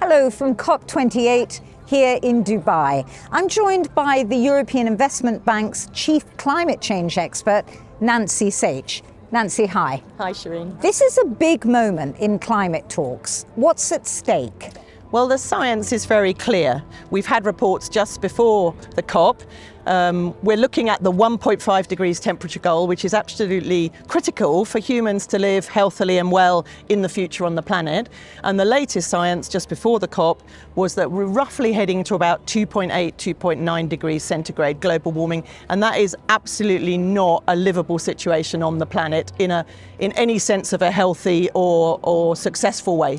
Hello from COP28 here in Dubai. I'm joined by the European Investment Bank's Chief Climate Change Expert, Nancy Saich. Nancy, hi. Hi, Shireen. This is a big moment in climate talks. What's at stake? Well, the science is very clear. We've had reports just before the COP. We're looking at the 1.5 degrees temperature goal, which is absolutely critical for humans to live healthily and well in the future on the planet. And the latest science just before the COP was that we're roughly heading to about 2.8, 2.9 degrees centigrade global warming. And that is absolutely not a livable situation on the planet in any sense of a healthy or successful way.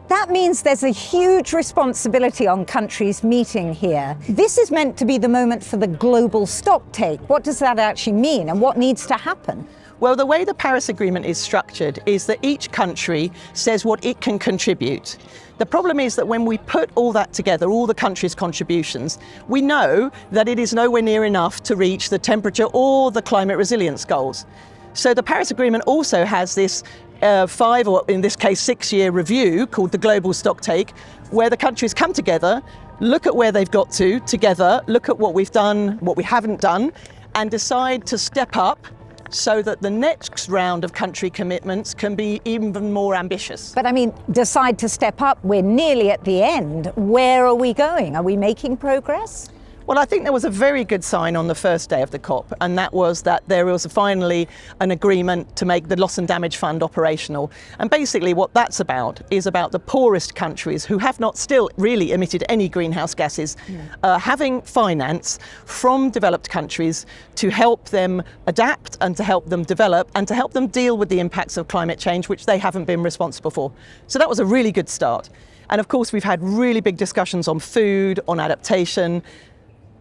That means there's a huge responsibility on countries meeting here. This is meant to be the moment for the global stocktake. What does that actually mean and what needs to happen? Well, the way the Paris Agreement is structured is that each country says what it can contribute. The problem is that when we put all that together, all the countries' contributions, we know that it is nowhere near enough to reach the temperature or the climate resilience goals. So the Paris Agreement also has this 5 or in this case 6-year review called the global stocktake, where the countries come together, look at where they've got to together, look at what we've done, what we haven't done, and decide to step up so that the next round of country commitments can be even more ambitious. But I mean, decide to step up, we're nearly at the end. Where are we going? Are we making progress? Well, I think there was a very good sign on the first day of the COP, and that was that there was finally an agreement to make the loss and damage fund operational. And basically what that's about is about the poorest countries who have not still really emitted any greenhouse gases, having finance from developed countries to help them adapt and to help them develop and to help them deal with the impacts of climate change, which they haven't been responsible for. So that was a really good start. And of course, we've had really big discussions on food, on adaptation.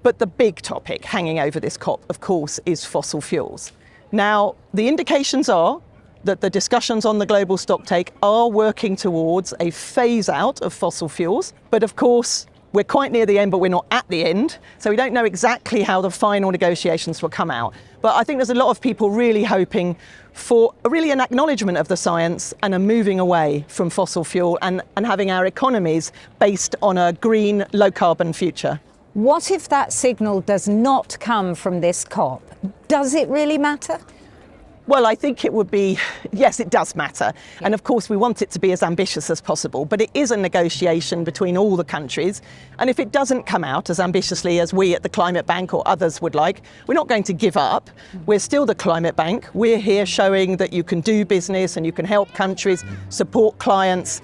But the big topic hanging over this COP, of course, is fossil fuels. Now, the indications are that the discussions on the global stocktake are working towards a phase out of fossil fuels. But of course, we're quite near the end, but we're not at the end. So we don't know exactly how the final negotiations will come out. But I think there's a lot of people really hoping for really an acknowledgement of the science and a moving away from fossil fuel and having our economies based on a green, low carbon future. What if that signal does not come from this COP? Does it really matter? Well, I think it would be, yes, it does matter. Yeah. And of course, we want it to be as ambitious as possible, but it is a negotiation between all the countries. And if it doesn't come out as ambitiously as we at the Climate Bank or others would like, we're not going to give up. We're still the Climate Bank. We're here showing that you can do business and you can help countries support clients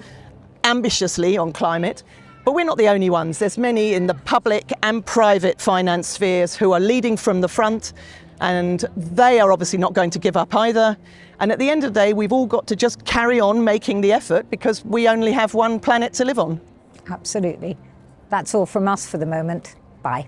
ambitiously on climate. But we're not the only ones. There's many in the public and private finance spheres who are leading from the front, and they are obviously not going to give up either. And at the end of the day, we've all got to just carry on making the effort because we only have one planet to live on. Absolutely. That's all from us for the moment. Bye.